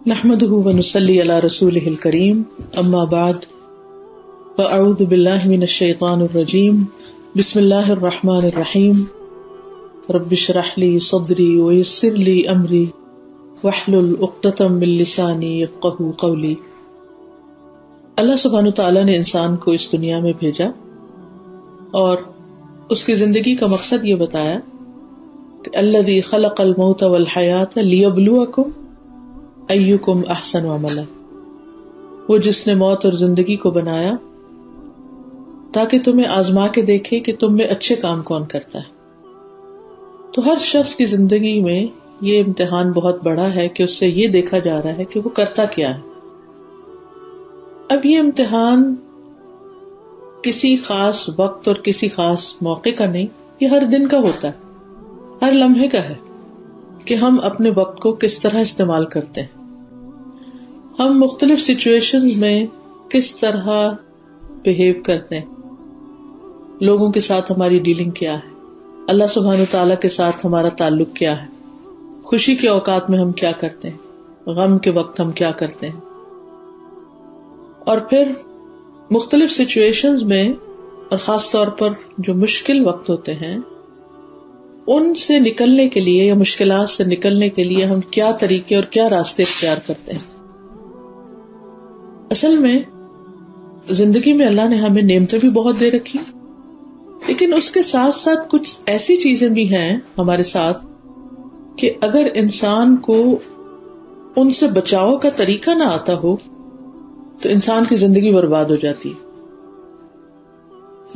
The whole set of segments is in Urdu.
نحمده ونصلي على رسوله الكريم اما بعد فاعوذ بالله من الشيطان الرجيم بسم الله الرحمن الرحيم رب اشرح لي صدري ويسر لي امري واحلل عقدة من لساني يفقهوا قولي۔ اللہ سبحانہ تعالیٰ نے انسان کو اس دنیا میں بھیجا اور اس کی زندگی کا مقصد یہ بتایا کہ الذی خلق الموت والحیاة لیبلوکم ایکم احسن عملا، وہ جس نے موت اور زندگی کو بنایا تاکہ تمہیں آزما کے دیکھے کہ تم میں اچھے کام کون کرتا ہے۔ تو ہر شخص کی زندگی میں یہ امتحان بہت بڑا ہے کہ اس سے یہ دیکھا جا رہا ہے کہ وہ کرتا کیا ہے۔ اب یہ امتحان کسی خاص وقت اور کسی خاص موقع کا نہیں، یہ ہر دن کا ہوتا ہے، ہر لمحے کا ہے کہ ہم اپنے وقت کو کس طرح استعمال کرتے ہیں، ہم مختلف سچویشنز میں کس طرح بہیو کرتے ہیں، لوگوں کے ساتھ ہماری ڈیلنگ کیا ہے، اللہ سبحانہ تعالیٰ کے ساتھ ہمارا تعلق کیا ہے، خوشی کے اوقات میں ہم کیا کرتے ہیں، غم کے وقت ہم کیا کرتے ہیں، اور پھر مختلف سچویشنز میں اور خاص طور پر جو مشکل وقت ہوتے ہیں ان سے نکلنے کے لیے یا مشکلات سے نکلنے کے لیے ہم کیا طریقے اور کیا راستے اختیار کرتے ہیں۔ اصل میں زندگی میں اللہ نے ہمیں نعمتیں بھی بہت دے رکھی، لیکن اس کے ساتھ ساتھ کچھ ایسی چیزیں بھی ہیں ہمارے ساتھ کہ اگر انسان کو ان سے بچاؤ کا طریقہ نہ آتا ہو تو انسان کی زندگی برباد ہو جاتی،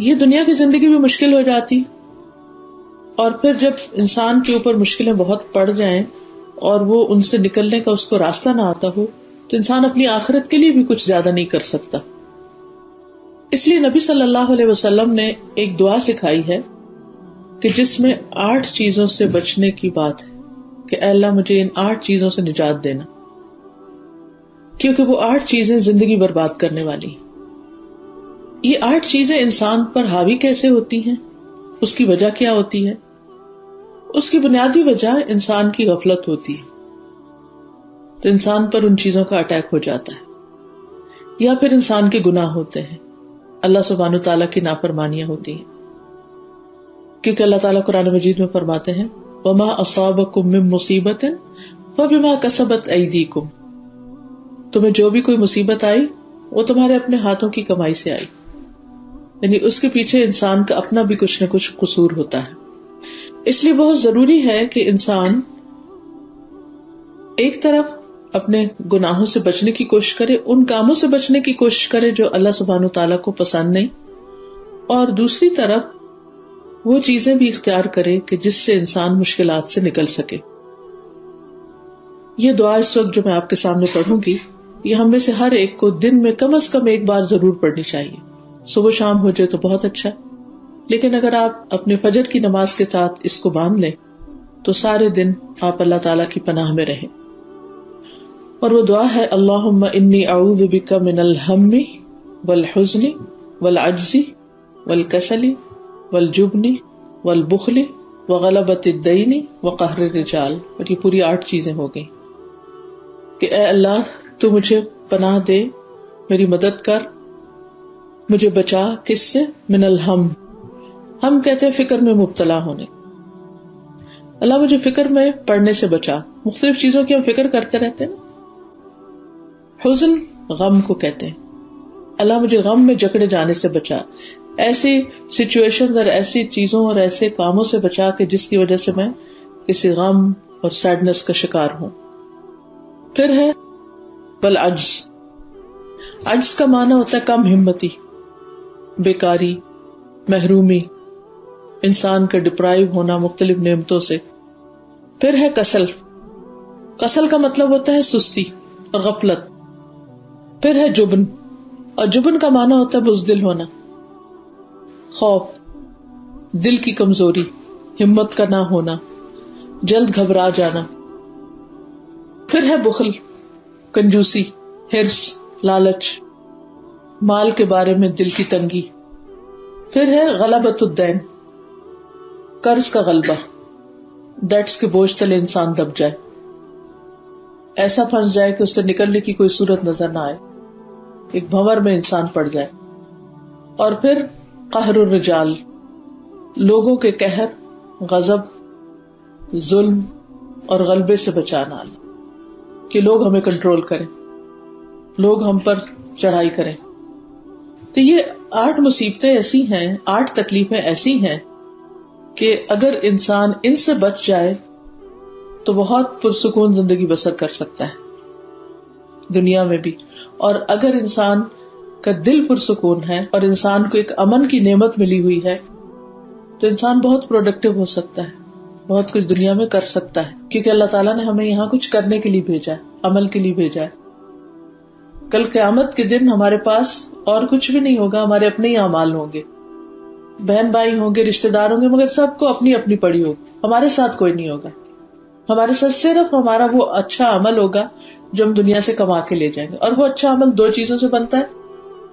یہ دنیا کی زندگی بھی مشکل ہو جاتی، اور پھر جب انسان کے اوپر مشکلیں بہت پڑ جائیں اور وہ ان سے نکلنے کا اس کو راستہ نہ آتا ہو تو انسان اپنی آخرت کے لیے بھی کچھ زیادہ نہیں کر سکتا۔ اس لیے نبی صلی اللہ علیہ وسلم نے ایک دعا سکھائی ہے کہ جس میں 8 چیزوں سے بچنے کی بات ہے کہ اے اللہ مجھے ان 8 چیزوں سے نجات دینا، کیونکہ وہ 8 چیزیں زندگی برباد کرنے والی ہیں۔ یہ 8 چیزیں انسان پر حاوی کیسے ہوتی ہیں، اس کی وجہ کیا ہوتی ہے؟ اس کی بنیادی وجہ انسان کی غفلت ہوتی ہے، تو انسان پر ان چیزوں کا اٹیک ہو جاتا ہے، یا پھر انسان کے گناہ ہوتے ہیں، اللہ سبحانہ تعالیٰ کی نافرمانیاں ہوتی ہیں، کیونکہ اللہ تعالیٰ قرآن مجید میں فرماتے ہیں وَمَا أَصَابَكُم مِّن مُّصِيبَةٍ فَبِمَا كَسَبَتْ أَيْدِيكُمْ، تمہیں جو بھی کوئی مصیبت آئی وہ تمہارے اپنے ہاتھوں کی کمائی سے آئی، یعنی اس کے پیچھے انسان کا اپنا بھی کچھ نہ کچھ قصور ہوتا ہے۔ اس لیے بہت ضروری ہے کہ انسان ایک طرف اپنے گناہوں سے بچنے کی کوشش کرے، ان کاموں سے بچنے کی کوشش کرے جو اللہ سبحانہ تعالیٰ کو پسند نہیں، اور دوسری طرف وہ چیزیں بھی اختیار کرے کہ جس سے انسان مشکلات سے نکل سکے۔ یہ دعا اس وقت جو میں آپ کے سامنے پڑھوں گی یہ ہم میں سے ہر ایک کو دن میں کم از کم ایک بار ضرور پڑھنی چاہیے، صبح شام ہو جائے تو بہت اچھا، لیکن اگر آپ اپنے فجر کی نماز کے ساتھ اس کو باندھ لیں تو سارے دن آپ اللہ تعالیٰ کی پناہ میں رہیں۔ اور وہ دعا ہے اللہم انی اعوذ بک من الہم والحزن والعجز والکسل والجبن والبخل وغلبۃ الدین وقہر الرجال، اور یہ پوری 8 چیزیں ہو گئی کہ اے اللہ تو مجھے پناہ دے، میری مدد کر، مجھے بچا، کس سے؟ من الہم، ہم کہتے ہیں فکر میں مبتلا ہونے، اللہ مجھے فکر میں پڑنے سے بچا، مختلف چیزوں کی ہم فکر کرتے رہتے ہیں۔ حزن غم کو کہتے ہیں، اللہ مجھے غم میں جکڑے جانے سے بچا، ایسی سچویشنز اور ایسی چیزوں اور ایسے کاموں سے بچا کہ جس کی وجہ سے میں کسی غم اور سیڈنس کا شکار ہوں۔ پھر ہے والعجز، عجز کا معنی ہوتا ہے کم ہمتی، بیکاری، محرومی، انسان کا ڈپرائیو ہونا مختلف نعمتوں سے۔ پھر ہے کسل، کسل کا مطلب ہوتا ہے سستی اور غفلت۔ پھر ہے جبن، اور جبن کا معنی ہوتا ہے بزدل ہونا، خوف، دل کی کمزوری، ہمت کا نہ ہونا، جلد گھبرا جانا۔ پھر ہے بخل، کنجوسی، ہرس، لالچ، مال کے بارے میں دل کی تنگی۔ پھر ہے غلبۃ الدین، قرض کا غلبہ، ڈیٹس کے بوجھ تلے انسان دب جائے۔ ایسا پھنس جائے کہ اس سے نکلنے کی کوئی صورت نظر نہ آئے، ایک بھنور میں انسان پڑ جائے. اور پھر قہر الرجال، لوگوں کے قہر، غضب، ظلم اور غلبے سے بچانا، کہ لوگ ہمیں کنٹرول کریں، لوگ ہم پر چڑھائی کریں. تو یہ 8 مصیبتیں ایسی ہیں، 8 تکلیفیں ایسی ہیں کہ اگر انسان ان سے بچ جائے تو بہت پرسکون زندگی بسر کر سکتا ہے دنیا میں بھی. اور اگر انسان کا دل پرسکون ہے اور انسان کو ایک امن کی نعمت ملی ہوئی ہے تو انسان بہت پروڈکٹیو ہو سکتا ہے، بہت کچھ دنیا میں کر سکتا ہے، کیونکہ اللہ تعالیٰ نے ہمیں یہاں کچھ کرنے کے لیے بھیجا ہے، عمل کے لیے بھیجا ہے. کل قیامت کے دن ہمارے پاس اور کچھ بھی نہیں ہوگا، ہمارے اپنے ہی اعمال ہوں گے، بہن بھائی ہوں گے، رشتے دار ہوں گے، مگر سب کو اپنی اپنی پڑی ہوگی. ہمارے ساتھ کوئی نہیں ہوگا، ہمارے ساتھ صرف ہمارا وہ اچھا عمل ہوگا جو ہم دنیا سے کما کے لے جائیں گے. اور وہ اچھا عمل 2 چیزوں سے بنتا ہے،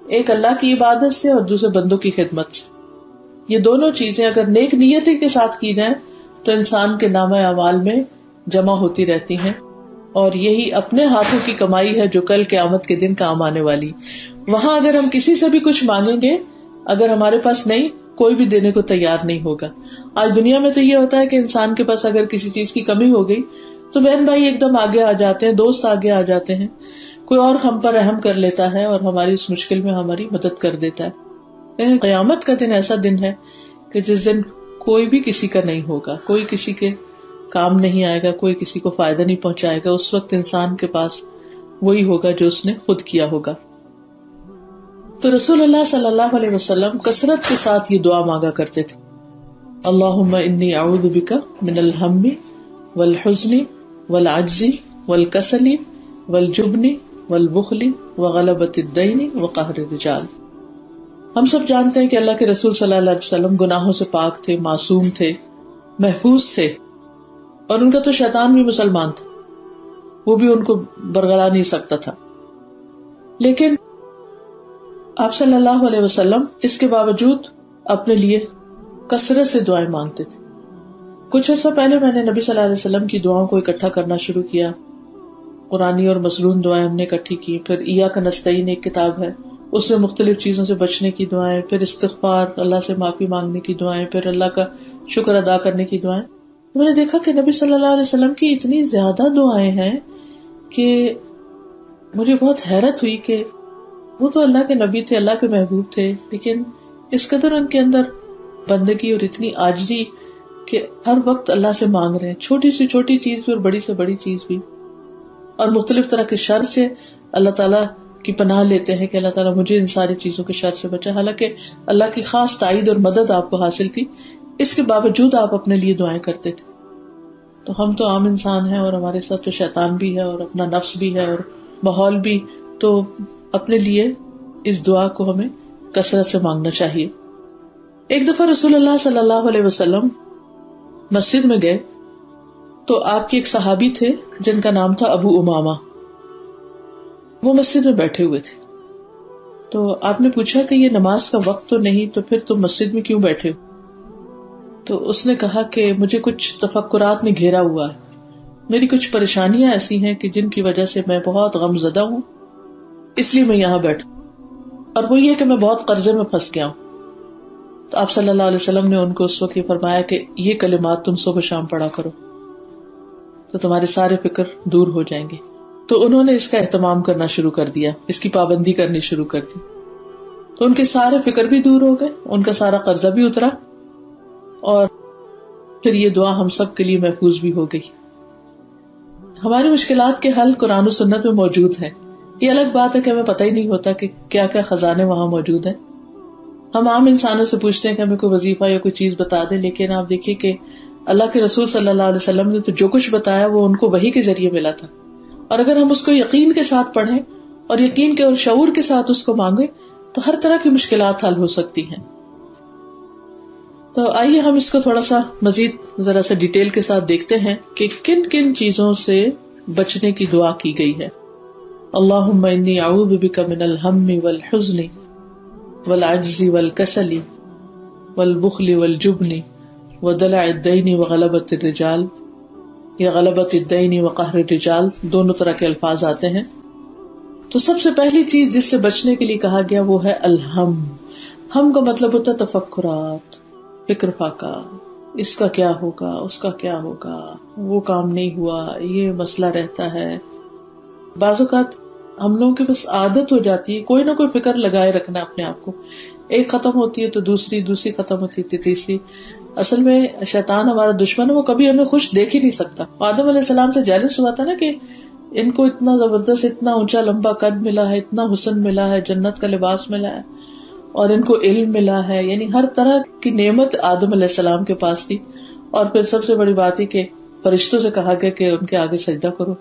ایک اللہ کی عبادت سے اور دوسرے بندوں کی خدمت سے. یہ دونوں چیزیں اگر نیک نیتی کے ساتھ کی جائیں تو انسان کے نامہ اعمال میں جمع ہوتی رہتی ہیں، اور یہی اپنے ہاتھوں کی کمائی ہے جو کل قیامت کے دن کام آنے والی. وہاں اگر ہم کسی سے بھی کچھ مانگیں گے، اگر ہمارے پاس نہیں، کوئی بھی دینے کو تیار نہیں ہوگا. آج دنیا میں تو یہ ہوتا ہے کہ انسان کے پاس اگر کسی چیز کی کمی ہو گئی تو بہن بھائی ایک دم آگے آ جاتے ہیں، دوست آگے آ جاتے ہیں، کوئی اور ہم پر رحم کر لیتا ہے اور ہماری اس مشکل میں ہماری مدد کر دیتا ہے. لیکن قیامت کا دن ایسا دن ہے کہ جس دن کوئی بھی کسی کا نہیں ہوگا، کوئی کسی کے کام نہیں آئے گا، کوئی کسی کو فائدہ نہیں پہنچائے گا. اس وقت انسان کے پاس وہی ہوگا جو اس نے خود کیا ہوگا. تو رسول اللہ صلی اللہ علیہ وسلم کثرت کے ساتھ یہ دعا مانگا کرتے تھے، اللہم انی اعوذ بک من الہم والحزن والعجز والکسل والجبن والبخل وغلبۃ الدین وقہر الرجال. ہم سب جانتے ہیں کہ اللہ کے رسول صلی اللہ علیہ وسلم گناہوں سے پاک تھے، معصوم تھے، محفوظ تھے، اور ان کا تو شیطان بھی مسلمان تھا، وہ بھی ان کو برگلا نہیں سکتا تھا. لیکن آپ صلی اللہ علیہ وسلم اس کے باوجود اپنے لیے کثرت سے دعائیں مانگتے تھے. کچھ عرصہ پہلے میں نے نبی صلی اللہ علیہ وسلم کی دعاؤں کو اکٹھا کرنا شروع کیا، قرآنی اور مصنون دعائیں ہم نے اکٹھی کی. پھر ایاک نستعین ایک کتاب ہے، اس میں مختلف چیزوں سے بچنے کی دعائیں، پھر استغفار، اللہ سے معافی مانگنے کی دعائیں، پھر اللہ کا شکر ادا کرنے کی دعائیں. میں نے دیکھا کہ نبی صلی اللہ علیہ وسلم کی اتنی زیادہ دعائیں ہیں کہ مجھے بہت حیرت ہوئی کہ وہ تو اللہ کے نبی تھے، اللہ کے محبوب تھے، لیکن اس قدر ان کے اندر بندگی اور اتنی عاجزی کہ ہر وقت اللہ سے مانگ رہے ہیں، چھوٹی سے چھوٹی چیز بھی اور بڑی سے بڑی چیز بھی. اور مختلف طرح کے شر سے اللہ تعالیٰ کی پناہ لیتے ہیں کہ اللہ تعالیٰ مجھے ان ساری چیزوں کے شر سے بچا. حالانکہ اللہ کی خاص تائید اور مدد آپ کو حاصل تھی، اس کے باوجود آپ اپنے لیے دعائیں کرتے تھے. تو ہم تو عام انسان ہیں اور ہمارے ساتھ تو شیطان بھی ہے اور اپنا نفس بھی ہے اور ماحول بھی، تو اپنے لیے اس دعا کو ہمیں کثرت سے مانگنا چاہیے. ایک دفعہ رسول اللہ صلی اللہ علیہ وسلم مسجد میں گئے تو آپ کے ایک صحابی تھے جن کا نام تھا ابو امامہ. وہ مسجد میں بیٹھے ہوئے تھے، تو آپ نے پوچھا کہ یہ نماز کا وقت تو نہیں، تو پھر تم مسجد میں کیوں بیٹھے ہو؟ تو اس نے کہا کہ مجھے کچھ تفکرات نے گھیرا ہوا ہے، میری کچھ پریشانیاں ایسی ہیں کہ جن کی وجہ سے میں بہت غم زدہ ہوں، اس لیے میں یہاں بیٹھا. اور وہ یہ کہ میں بہت قرضے میں پھنس گیا ہوں. تو آپ صلی اللہ علیہ وسلم نے ان کو اس وقت یہ فرمایا کہ یہ کلمات تم صبح شام پڑھا کرو تو تمہارے سارے فکر دور ہو جائیں گے. تو انہوں نے اس کا اہتمام کرنا شروع کر دیا، اس کی پابندی کرنی شروع کر دی. تو ان کے سارے فکر بھی دور ہو گئے، ان کا سارا قرضہ بھی اترا، اور پھر یہ دعا ہم سب کے لیے محفوظ بھی ہو گئی. ہماری مشکلات کے حل قرآن و سنت میں موجود ہیں. یہ الگ بات ہے کہ ہمیں پتہ ہی نہیں ہوتا کہ کیا کیا خزانے وہاں موجود ہیں. ہم عام انسانوں سے پوچھتے ہیں کہ ہمیں کوئی وظیفہ یا کوئی چیز بتا دے، لیکن آپ دیکھیے کہ اللہ کے رسول صلی اللہ علیہ وسلم نے تو جو کچھ بتایا وہ ان کو وحی کے ذریعے ملا تھا. اور اگر ہم اس کو یقین کے ساتھ پڑھیں اور یقین کے اور شعور کے ساتھ اس کو مانگیں تو ہر طرح کی مشکلات حل ہو سکتی ہیں. تو آئیے ہم اس کو تھوڑا سا مزید ذرا سا ڈیٹیل کے ساتھ دیکھتے ہیں کہ کن کن چیزوں سے بچنے کی دعا کی گئی ہے. اللہم انی اعوذ بک من الہم والحزن والعجز والکسل والبخل والجبن ودلع الدین وغلبۃ الرجال یا غلبت الدین وقہر الرجال، دونوں طرح کے الفاظ آتے ہیں. تو سب سے پہلی چیز جس سے بچنے کے لیے کہا گیا وہ ہے الہم. ہم کا مطلب ہوتا ہے تفکرات، فکر فاقہ، اس کا کیا ہوگا، اس کا کیا ہوگا، وہ کام نہیں ہوا، یہ مسئلہ رہتا ہے. بعض اوقات ہم لوگوں کی بس عادت ہو جاتی ہے کوئی نہ کوئی فکر لگائے رکھنا اپنے آپ کو، ایک ختم ہوتی ہے تو دوسری ختم ہوتی ہے تیسری. اصل میں شیطان ہمارا دشمن ہے، وہ کبھی ہمیں خوش دیکھ ہی نہیں سکتا. آدم علیہ السلام سے جیلس ہوا تھا نا کہ ان کو اتنا زبردست، اتنا اونچا لمبا قد ملا ہے، اتنا حسن ملا ہے، جنت کا لباس ملا ہے، اور ان کو علم ملا ہے، یعنی ہر طرح کی نعمت آدم علیہ السلام کے پاس تھی. اور پھر سب سے بڑی بات ہی کہ فرشتوں سے کہا گیا کہ ان کے آگے سجدہ کرو.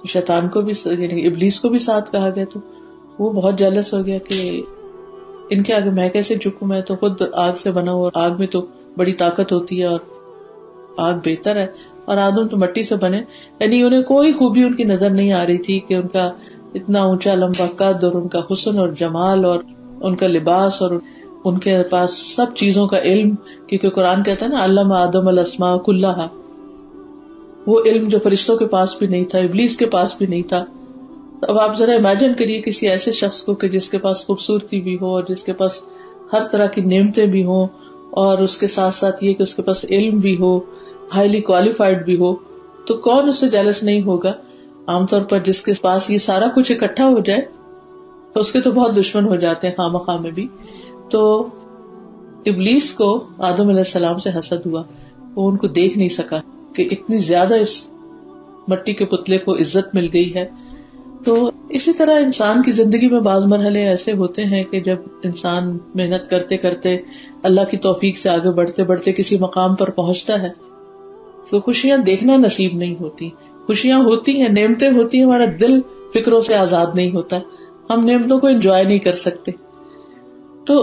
شیطان کو بھی، یعنی ابلیس کو بھی ساتھ کہا گیا، تو وہ بہت جیلس ہو گیا کہ ان کے آگے میں کیسے جھکوں، میں تو خود آگ سے بنا ہوں، اور آگ میں تو بڑی طاقت ہوتی ہے اور آگ بہتر ہے، اور آدم تو مٹی سے بنے. یعنی انہیں کوئی خوبی ان کی نظر نہیں آ رہی تھی کہ ان کا اتنا اونچا لمبا قد اور ان کا حسن اور جمال اور ان کا لباس اور ان کے پاس سب چیزوں کا علم. کیونکہ قرآن کہتا ہے نا علم آدم الاسماء کلھا، وہ علم جو فرشتوں کے پاس بھی نہیں تھا، ابلیس کے پاس بھی نہیں تھا. اب آپ ذرا امیجن کریے کسی ایسے شخص کو کہ جس کے پاس خوبصورتی بھی ہو اور جس کے پاس ہر طرح کی نعمتیں بھی ہوں، اور اس کے ساتھ ساتھ یہ کہ اس کے پاس علم بھی ہو، ہائیلی کوالیفائڈ بھی ہو، تو کون اس سے جیلس نہیں ہوگا؟ عام طور پر جس کے پاس یہ سارا کچھ اکٹھا ہو جائے تو اس کے تو بہت دشمن ہو جاتے ہیں خواہ میں بھی. تو ابلیس کو آدم علیہ السلام سے حسد ہوا، وہ ان کو دیکھ نہیں سکا کہ اتنی زیادہ اس مٹی کے پتلے کو عزت مل گئی ہے. تو اسی طرح انسان کی زندگی میں بعض مرحلے ایسے ہوتے ہیں کہ جب انسان محنت کرتے کرتے اللہ کی توفیق سے آگے بڑھتے بڑھتے کسی مقام پر پہنچتا ہے تو خوشیاں دیکھنا نصیب نہیں ہوتی. خوشیاں ہوتی ہیں، نعمتیں ہوتی ہیں، ہمارا دل فکروں سے آزاد نہیں ہوتا، ہم نعمتوں کو انجوائے نہیں کر سکتے. تو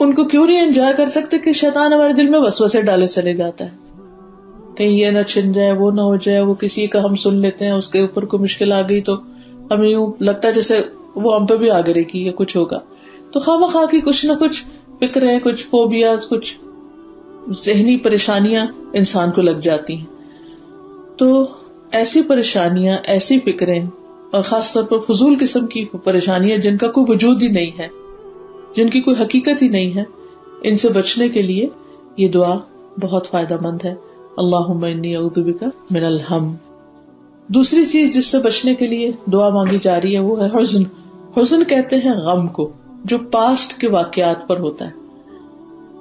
ان کو کیوں نہیں انجوائے کر سکتے کہ شیطان ہمارے دل میں وسوسے ڈالے چلے جاتا ہے، کہیں یہ نہ چھن جائے، وہ نہ ہو جائے، وہ کسی کا ہم سن لیتے ہیں، اس کے اوپر کوئی مشکل آ گئی تو ہمیں یوں لگتا ہے جیسے وہ ہم پہ بھی آ گرے گی یا کچھ ہوگا. تو خواہ کی کچھ نہ کچھ فکریں، کچھ فوبیاز، کچھ ذہنی پریشانیاں انسان کو لگ جاتی ہیں. تو ایسی پریشانیاں، ایسی فکریں، اور خاص طور پر فضول قسم کی پریشانیاں جن کا کوئی وجود ہی نہیں ہے، جن کی کوئی حقیقت ہی نہیں ہے، ان سے بچنے کے لیے یہ دعا بہت فائدہ مند ہے. اللہم انی اعوذ بک من الہم. دوسری چیز جس سے بچنے کے لیے دعا مانگی جا رہی ہے وہ ہے حزن. حزن کہتے ہیں غم کو، جو پاسٹ کے واقعات پر ہوتا ہے.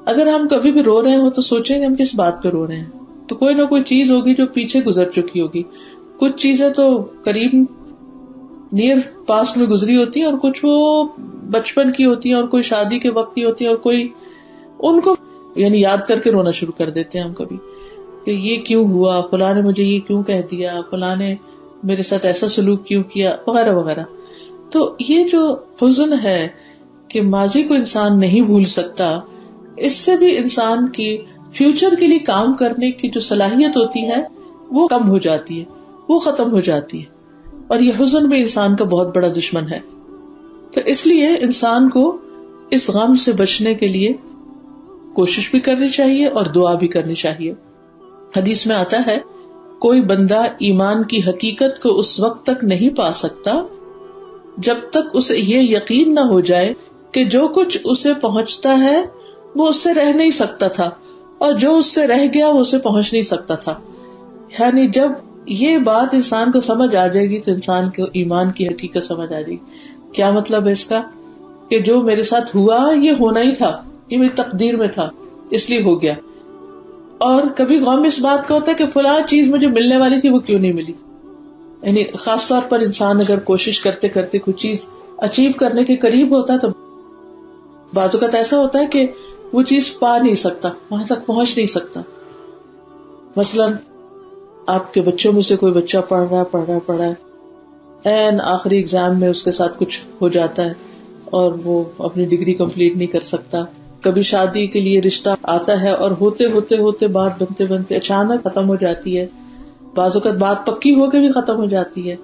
اگر ہم کبھی بھی رو رہے ہوں تو سوچیں گے ہم کس بات پہ رو رہے ہیں، تو کوئی نہ کوئی چیز ہوگی جو پیچھے گزر چکی ہوگی. کچھ چیزیں تو قریب نیئر پاسٹ میں گزری ہوتی ہیں، اور کچھ وہ بچپن کی ہوتی ہیں، اور کوئی شادی کے وقت کی ہوتی ہے، اور کوئی ان کو یعنی یاد کر کے رونا شروع کر دیتے ہیں ہم کبھی کہ یہ کیوں ہوا، فلاں نے مجھے یہ کیوں کہہ دیا، فلاں نے میرے ساتھ ایسا سلوک کیوں کیا، وغیرہ وغیرہ. تو یہ جو حزن ہے کہ ماضی کو انسان نہیں بھول سکتا، اس سے بھی انسان کی فیوچر کے لیے کام کرنے کی جو صلاحیت ہوتی ہے وہ کم ہو جاتی ہے، وہ ختم ہو جاتی ہے. اور یہ حزن بھی انسان کا بہت بڑا دشمن ہے. تو اس لیے انسان کو اس غم سے بچنے کے لیے کوشش بھی کرنی چاہیے اور دعا بھی کرنی چاہیے. حدیث میں آتا ہے کوئی بندہ ایمان کی حقیقت کو اس وقت تک نہیں پا سکتا جب تک اسے یہ یقین نہ ہو جائے کہ جو کچھ اسے پہنچتا ہے وہ اس سے رہ نہیں سکتا تھا، اور جو اس سے رہ گیا وہ اسے پہنچ نہیں سکتا تھا. یعنی جب یہ بات انسان کو سمجھ آ جائے گی تو انسان کو ایمان کی حقیقت سمجھ آ جائے گی. کیا مطلب ہے اس کا؟ کہ جو میرے ساتھ ہوا یہ ہونا ہی تھا، یہ میری تقدیر میں تھا، اس لیے ہو گیا. اور کبھی غم اس بات کا ہوتا ہے کہ فلاں چیز مجھے ملنے والی تھی وہ کیوں نہیں ملی. یعنی خاص طور پر انسان اگر کوشش کرتے کرتے کوئی چیز اچیو کرنے کے قریب ہوتا ہے تو بعض اوقات ایسا ہوتا ہے کہ وہ چیز پا نہیں سکتا، وہاں تک پہنچ نہیں سکتا. مثلاً آپ کے بچوں میں سے کوئی بچہ پڑھ رہا ہے، این آخری ایگزام میں اس کے ساتھ کچھ ہو جاتا ہے اور وہ اپنی ڈگری کمپلیٹ نہیں کر سکتا. کبھی شادی کے لیے رشتہ آتا ہے اور ہوتے بات بنتے اچانک ختم ہو جاتی ہے. بعض اوقات بات پکی ہو کے بھی ختم ہو جاتی ہے.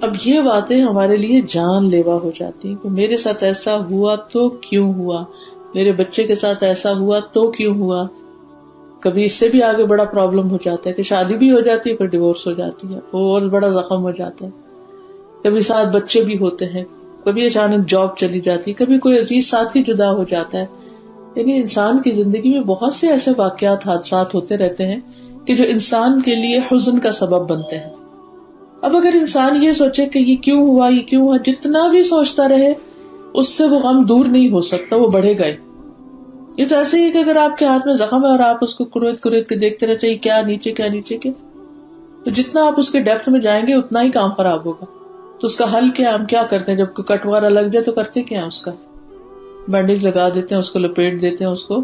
اب یہ باتیں ہمارے لیے جان لیوا ہو جاتی ہیں کہ میرے ساتھ ایسا ہوا تو کیوں ہوا، میرے بچے کے ساتھ ایسا ہوا تو کیوں ہوا. کبھی اس سے بھی آگے بڑا پرابلم ہو جاتا ہے کہ شادی بھی ہو جاتی ہے پھر ڈیورس ہو جاتی ہے، وہ اور بڑا زخم ہو جاتا ہے. کبھی ساتھ بچے بھی ہوتے ہیں، کبھی اچانک جاب چلی جاتی، کبھی کوئی عزیز ساتھی جدا ہو جاتا ہے. یعنی انسان کی زندگی میں بہت سے ایسے واقعات، حادثات ہوتے رہتے ہیں کہ جو انسان کے لیے حزن کا سبب بنتے ہیں. اب اگر انسان یہ سوچے کہ یہ کیوں ہوا، یہ کیوں ہوا، جتنا بھی سوچتا رہے اس سے وہ غم دور نہیں ہو سکتا، وہ بڑھے گئے. یہ تو ایسے ہی کہ اگر آپ کے ہاتھ میں زخم ہے اور آپ اس کو کریت کے دیکھتے رہتے ہیں کیا نیچے کیا نیچے کے، تو جتنا آپ اس کے ڈیپتھ میں جائیں گے اتنا ہی کام خراب ہوگا. تو اس کا حل کیا؟ ہم کیا کرتے ہیں جب کوئی کٹ وغیرہ لگ جائے تو کرتے کیا ہیں؟ اس کا بینڈیج لگا دیتے ہیں، اس کو لپیٹ دیتے ہیں، اس کو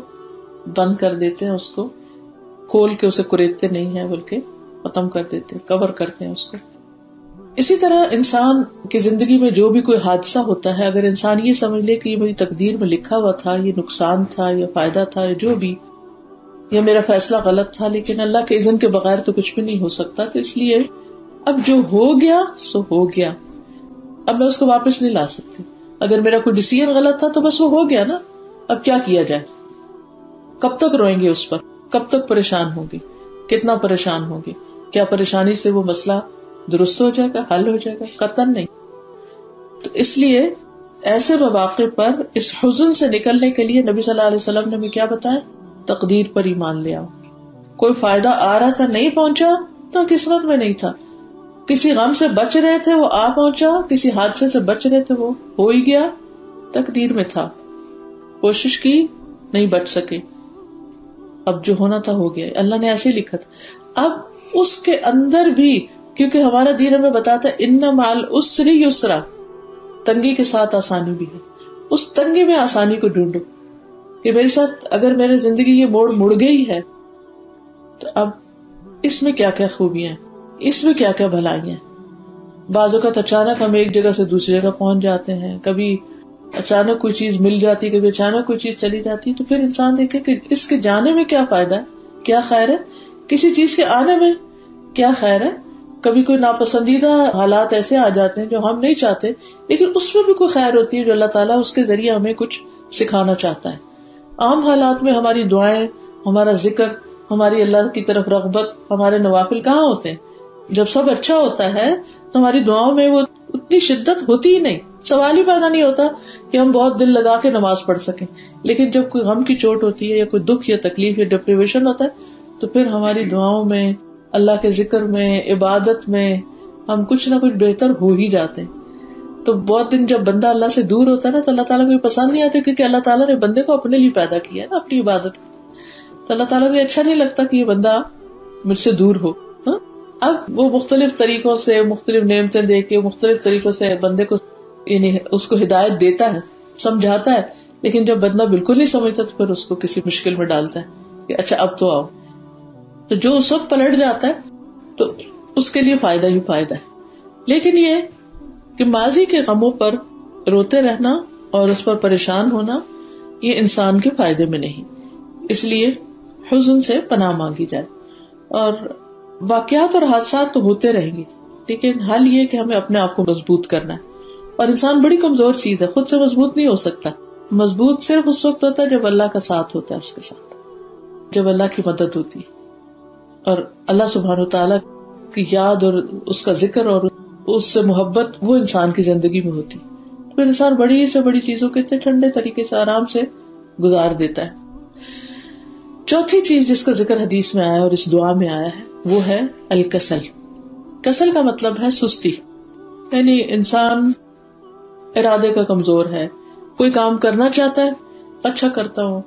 بند کر دیتے ہیں، اس کو کھول کے اسے کریدتے نہیں ہیں بلکہ ختم کر دیتے ہیں، کور کرتے ہیں اس کو. اسی طرح انسان کی زندگی میں جو بھی کوئی حادثہ ہوتا ہے، اگر انسان یہ سمجھ لے کہ یہ میری تقدیر میں لکھا ہوا تھا، یہ نقصان تھا یا فائدہ تھا یا جو بھی، یا میرا فیصلہ غلط تھا، لیکن اللہ کے اذن کے بغیر تو کچھ بھی نہیں ہو سکتا، تو اس لیے اب جو ہو گیا سو ہو گیا، اب میں اس کو واپس نہیں لا سکتی. اگر میرا کوئی ڈیسیژن غلط تھا تو بس وہ ہو گیا نا، اب کیا کیا جائے؟ کب تک روئیں گے اس پر؟ کب تک پریشان ہوں گے؟ کتنا پریشان ہوں گے؟ کیا پریشانی سے وہ مسئلہ درست ہو جائے گا، حل ہو جائے گا؟ قطعاً نہیں. تو اس لیے ایسے مواقع پر اس حزن سے نکلنے کے لیے نبی صلی اللہ علیہ وسلم نے ہمیں کیا بتایا؟ تقدیر پر ایمان لے آؤ. کوئی فائدہ آ رہا تھا نہیں پہنچا تو قسمت میں نہیں تھا، کسی غم سے بچ رہے تھے وہ آ پہنچا، کسی حادثے سے بچ رہے تھے وہ ہو ہی گیا، تقدیر میں تھا، کوشش کی نہیں بچ سکے، اب جو ہونا تھا ہو گیا، اللہ نے ایسے لکھا تھا. اب اس کے اندر بھی کیونکہ ہمارا دین ہمیں بتاتا ہے ان مع العسر یسرا، تنگی کے ساتھ آسانی بھی ہے، اس تنگی میں آسانی کو ڈھونڈو کہ میرے ساتھ اگر میرے زندگی یہ مڑ گئی ہے تو اب اس میں کیا کیا خوبیاں ہیں، اس میں کیا کیا بھلائی ہیں. بعض اوقات اچانک ہم ایک جگہ سے دوسری جگہ پہنچ جاتے ہیں، کبھی اچانک کوئی چیز مل جاتی، کبھی اچانک کوئی چیز چلی جاتی، تو پھر انسان دیکھے کہ اس کے جانے میں کیا فائدہ ہے، کیا خیر ہے، کسی چیز کے آنے میں کیا خیر ہے. کبھی کوئی ناپسندیدہ حالات ایسے آ جاتے ہیں جو ہم نہیں چاہتے، لیکن اس میں بھی کوئی خیر ہوتی ہے جو اللہ تعالیٰ اس کے ذریعے ہمیں کچھ سکھانا چاہتا ہے. عام حالات میں ہماری دعائیں، ہمارا ذکر، ہماری اللہ کی طرف رغبت، ہمارے نوافل کہاں ہوتے ہیں؟ جب سب اچھا ہوتا ہے تو ہماری دعاؤں میں وہ اتنی شدت ہوتی ہی نہیں، سوال ہی پیدا نہیں ہوتا کہ ہم بہت دل لگا کے نماز پڑھ سکیں. لیکن جب کوئی غم کی چوٹ ہوتی ہے یا کوئی دکھ یا تکلیف یا ڈپریویشن ہوتا ہے تو پھر ہماری دعاؤں میں، اللہ کے ذکر میں، عبادت میں ہم کچھ نہ کچھ بہتر ہو ہی جاتے ہیں. تو بہت دن جب بندہ اللہ سے دور ہوتا ہے نا تو اللہ تعالیٰ کو یہ پسند نہیں آتا، کیونکہ اللہ تعالیٰ نے بندے کو اپنے لیے پیدا کیا ہے نا، اپنی عبادت. تو اللہ تعالیٰ کو یہ اچھا نہیں لگتا کہ یہ بندہ مجھ سے دور ہو. اب وہ مختلف طریقوں سے، مختلف نعمتیں دے کے، مختلف طریقوں سے بندے کو یعنی اس کو ہدایت دیتا ہے، سمجھاتا ہے، لیکن جب بندہ بالکل نہیں سمجھتا تو پھر اس کو کسی مشکل میں ڈالتا ہے کہ اچھا اب تو آؤ. تو جو اس وقت پلٹ جاتا ہے تو اس کے لیے فائدہ ہی فائدہ ہے. لیکن یہ کہ ماضی کے غموں پر روتے رہنا اور اس پر پریشان ہونا یہ انسان کے فائدے میں نہیں. اس لیے حزن سے پناہ مانگی جائے. اور واقعات اور حادثات تو ہوتے رہیں گے، لیکن حل یہ کہ ہمیں اپنے آپ کو مضبوط کرنا ہے. اور انسان بڑی کمزور چیز ہے، خود سے مضبوط نہیں ہو سکتا. مضبوط صرف اس وقت ہوتا ہے جب اللہ کا ساتھ ہوتا ہے، اس کے ساتھ جب اللہ کی مدد ہوتی ہے اور اللہ سبحانہ وتعالیٰ کی یاد اور اس کا ذکر اور اس سے محبت وہ انسان کی زندگی میں ہوتی، پھر انسان بڑی سے بڑی چیزوں کے اتنے ٹھنڈے طریقے سے آرام سے گزار دیتا ہے. چوتھی چیز جس کا ذکر حدیث میں آیا اور اس دعا میں آیا ہے وہ ہے الکسل. کسل کا مطلب ہے سستی، یعنی انسان ارادے کا کمزور ہے، کوئی کام کرنا چاہتا ہے، اچھا کرتا ہوں،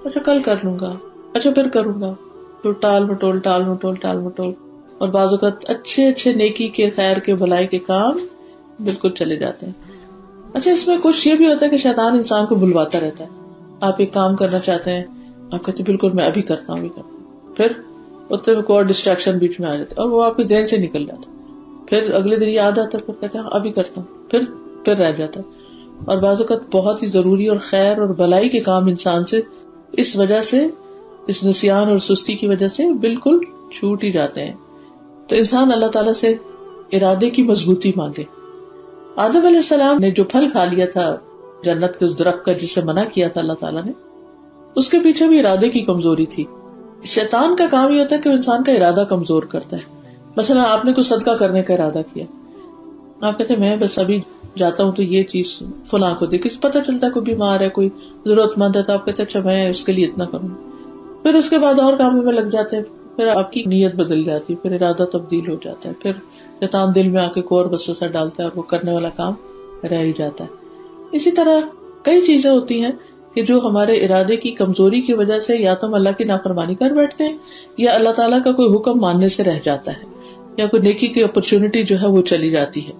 اچھا کل کر لوں گا، اچھا پھر کروں گا، تو ٹال مٹول. اور بعض اوقات اچھے نیکی کے، خیر کے، بھلائی کے کام بالکل چلے جاتے ہیں. اچھا اس میں کچھ یہ بھی ہوتا ہے کہ شیطان انسان کو بھلواتا رہتا ہے. آپ ایک کام کرنا چاہتے ہیں، آپ کہتے ہیں بالکل میں ابھی کرتا ہوں، پھر اتنے میں کوئی اور ڈسٹریکشن بیچ میں آ جاتا ہے اور وہ آپ کے ذہن سے نکل جاتا ہے. پھر اگلے دن یاد آتا ہے، پھر کہتے ہیں ابھی کرتا ہوں، پھر رہ جاتا ہے. اور بعض اوقات بہت ہی ضروری اور خیر اور بھلائی کے کام انسان سے اس وجہ سے، اس نسیان اور سستی کی وجہ سے بالکل چھوٹ ہی جاتے ہیں. تو انسان اللہ تعالیٰ سے ارادے کی مضبوطی مانگے. آدم علیہ السلام نے جو پھل کھا لیا تھا جنت کے اس درخت کا جسے منع کیا تھا اللہ تعالیٰ نے، اس کے پیچھے بھی ارادے کی کمزوری تھی. شیطان کا کام یہ ہوتا ہے کہ انسان کا ارادہ کمزور کرتا ہے. مثلا آپ نے کوئی صدقہ کرنے کا ارادہ کیا, آپ کہتے ہیں میں بس ابھی جاتا ہوں تو یہ چیز فلاں کو دے, کسی پتہ چلتا ہے کوئی بیمار ہے, کوئی ضرورت مند ہے, تو آپ کہتے ہیں اچھا میں اس کے لیے اتنا کروں. پھر اس کے بعد اور کاموں میں لگ جاتے ہیں, پھر آپ کی نیت بدل جاتی ہے, پھر ارادہ تبدیل ہو جاتا ہے, پھر شیطان دل میں آ کے کوئی اور وسوسہ ڈالتا ہے اور وہ کرنے والا کام رہ ہی جاتا ہے. اسی طرح کئی چیزیں ہوتی ہیں کہ جو ہمارے ارادے کی کمزوری کی وجہ سے یا تو ہم اللہ کی نافرمانی کر بیٹھتے ہیں, یا اللہ تعالیٰ کا کوئی حکم ماننے سے رہ جاتا ہے, یا کوئی نیکی کی اپرچونٹی جو ہے وہ چلی جاتی ہے.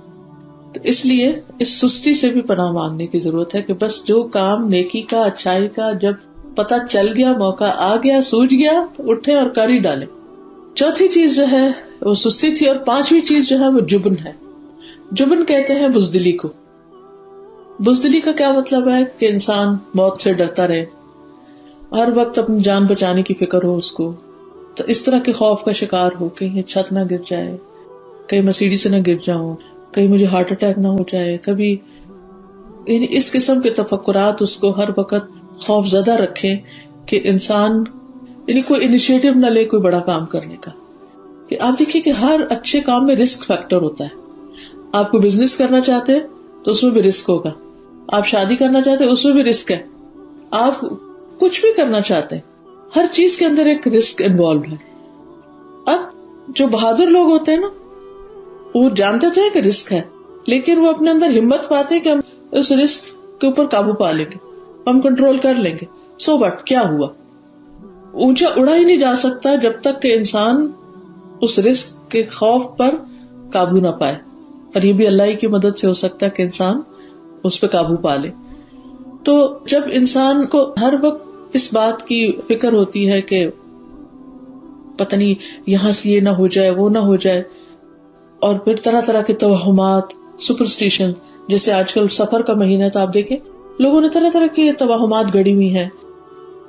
تو اس لیے اس سستی سے بھی پناہ مانگنے کی ضرورت ہے کہ بس جو کام نیکی کا, اچھائی کا جب پتہ چل گیا, موقع آ گیا, سوج گیا, تو اٹھیں اور کر ہی ڈالیں. چوتھی چیز جو ہے وہ سستی تھی, اور پانچویں چیز جو ہے وہ جبن ہے. جبن کہتے ہیں بزدلی کو. بزدلی کا کیا مطلب ہے کہ انسان موت سے ڈرتا رہے, ہر وقت اپنی جان بچانے کی فکر ہو اس کو, تو اس طرح کے خوف کا شکار ہو, کہیں چھت نہ گر جائے, کہیں میں سیڑھی سے نہ گر جاؤں, کہیں مجھے ہارٹ اٹیک نہ ہو جائے, کبھی یعنی اس قسم کے تفکرات اس کو ہر وقت خوف زدہ رکھے کہ انسان یعنی کوئی انیشیٹو نہ لے کوئی بڑا کام کرنے کا. کہ آپ دیکھیے کہ ہر اچھے کام میں رسک فیکٹر ہوتا ہے. آپ کو بزنس کرنا چاہتے ہیں تو اس میں بھی رسک ہوگا, آپ شادی کرنا چاہتے ہیں اس میں بھی رسک ہے, آپ کچھ بھی کرنا چاہتے ہیں, ہر چیز کے اندر ایک رسک انوالو ہے. اب جو بہادر لوگ ہوتے ہیں نا, وہ جانتے تو ہیں کہ رسک ہے, لیکن وہ اپنے اندر ہمت پاتے ہیں کہ ہم اس رسک کے اوپر قابو پا لیں گے, ہم کنٹرول کر لیں گے. سو بٹ کیا ہوا, اونچا اڑا ہی نہیں جا سکتا جب تک کہ انسان اس رسک کے خوف پر قابو نہ پائے, اور یہ بھی اللہ کی مدد سے ہو سکتا ہے کہ انسان اس پہ قابو پا لے. تو جب انسان کو ہر وقت اس بات کی فکر ہوتی ہے کہ پتہ نہیں یہاں سے یہ نہ ہو جائے, وہ نہ ہو جائے, اور پھر طرح طرح کے توہمات, سپرسٹیشن, جیسے آج کل سفر کا مہینہ ہے تو آپ دیکھیں لوگوں نے طرح طرح کی توہمات گڑی ہوئی ہیں,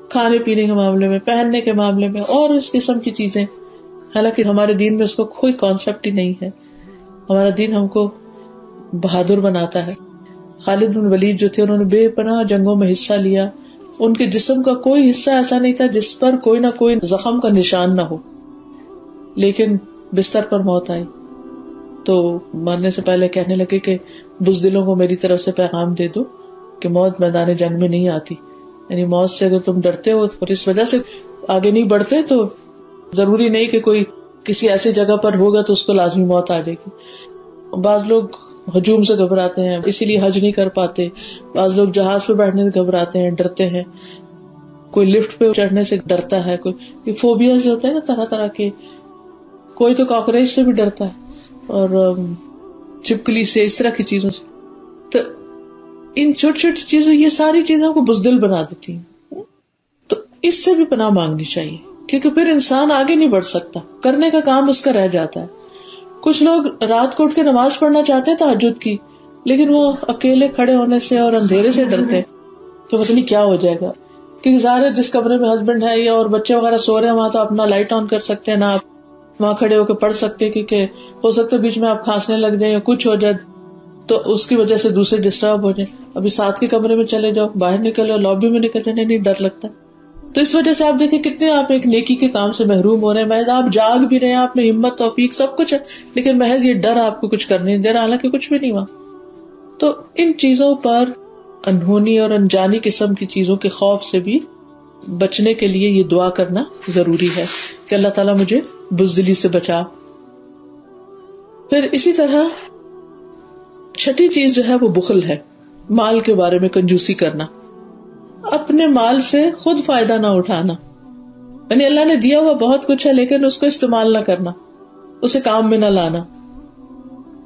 کھانے پینے کے معاملے میں, پہننے کے معاملے میں, اور اس قسم کی چیزیں. حالانکہ ہمارے دین میں اس کو کوئی کانسیپٹ ہی نہیں ہے. ہمارا دین ہم کو بہادر بناتا ہے. خالد بن ولید جو تھے انہوں نے بے پناہ جنگوں میں حصہ لیا, ان کے جسم کا کوئی حصہ ایسا نہیں تھا جس پر کوئی نہ کوئی زخم کا نشان نہ ہو, لیکن بستر پر موت آئی تو مرنے سے پہلے کہنے لگے کہ بزدلوں کو میری طرف سے پیغام دے دو کہ موت میدان جنگ میں نہیں آتی. یعنی موت سے اگر تم ڈرتے ہو اور اس وجہ سے آگے نہیں بڑھتے تو ضروری نہیں کہ کوئی کسی ایسی جگہ پر ہوگا تو اس کو لازمی موت آ جائے گی. بعض لوگ ہجوم سے گھبراتے ہیں, اسی لیے حج نہیں کر پاتے. بعض لوگ جہاز پہ بیٹھنے سے گھبراتے ہیں, ڈرتے ہیں. کوئی لفٹ پہ چڑھنے سے ڈرتا ہے, کوئی فوبیا سے ہوتا ہے نا طرح طرح کے, کوئی تو کاکروچ سے بھی ڈرتا ہے اور چپکلی سے, اس طرح کی چیزوں سے. تو ان چھوٹی چھوٹی چیزیں, یہ ساری چیزوں کو بزدل بنا دیتی ہیں. تو اس سے بھی پناہ مانگنی چاہیے, کیونکہ پھر انسان آگے نہیں بڑھ سکتا, کرنے کا کام اس کا رہ جاتا ہے. کچھ لوگ رات کو اٹھ کے نماز پڑھنا چاہتے ہیں تہجد کی, لیکن وہ اکیلے کھڑے ہونے سے اور اندھیرے سے ڈرتے ہیں کہ پتہ نہیں کیا ہو جائے گا. کیونکہ ظاہر ہے جس کمرے میں ہسبینڈ ہے یا اور بچے وغیرہ سو رہے ہیں وہاں تو اپنا لائٹ آن کر سکتے ہیں, نہ آپ وہاں کھڑے ہو کے پڑھ سکتے ہیں, کیونکہ ہو سکتا ہے بیچ میں آپ کھانسنے لگ جائیں یا کچھ ہو جائے تو اس کی وجہ سے دوسرے ڈسٹرب ہو جائیں. ابھی ساتھ کے کمرے میں چلے جاؤ, باہر نکلو, لابی میں نکل جانے نہیں ڈر لگتا. تو اس وجہ سے آپ دیکھیں کتنے آپ ایک نیکی کے کام سے محروم ہو رہے ہیں. محض آپ جاگ بھی رہے ہیں, آپ میں ہمت توفیق سب کچھ ہے, لیکن محض یہ ڈر آپ کو کچھ کرنے نہیں دے رہا, حالانکہ کچھ بھی نہیں ہوا. تو ان چیزوں پر, انہونی اور انجانی قسم کی چیزوں کے خوف سے بھی بچنے کے لیے یہ دعا کرنا ضروری ہے کہ اللہ تعالیٰ مجھے بزدلی سے بچا. پھر اسی طرح چھٹی چیز جو ہے وہ بخل ہے, مال کے بارے میں کنجوسی کرنا, اپنے مال سے خود فائدہ نہ اٹھانا. یعنی اللہ نے دیا ہوا بہت کچھ ہے لیکن اس کو استعمال نہ کرنا, اسے کام میں نہ لانا,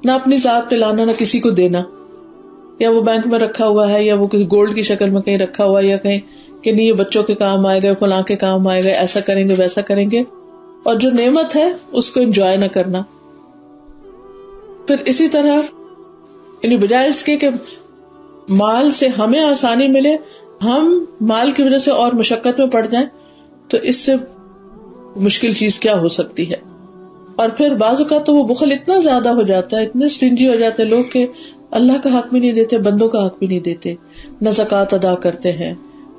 نہ اپنی ذات پہ لانا, نہ کسی کو دینا, یا وہ بینک میں رکھا ہوا ہے یا وہ کسی گولڈ کی شکل میں کہیں رکھا ہوا ہے, یا کہیں کہ نہیں یہ بچوں کے کام آئے گا, فلاں کے کام آئے گا, ایسا کریں گے ویسا کریں گے, اور جو نعمت ہے اس کو انجوائے نہ کرنا. پھر اسی طرح یعنی بجائے اس کے کہ مال سے ہمیں آسانی ملے, ہم مال کی وجہ سے اور مشقت میں پڑ جائیں, تو اس سے مشکل چیز کیا ہو سکتی ہے. اور پھر بعض اوقات تو وہ بخل اتنا زیادہ ہو جاتا ہے, اتنے سٹنجی ہو جاتے ہیں لوگ کہ اللہ کا حق بھی نہیں دیتے, بندوں کا حق بھی نہیں دیتے, نہ زکوٰۃ ادا کرتے ہیں,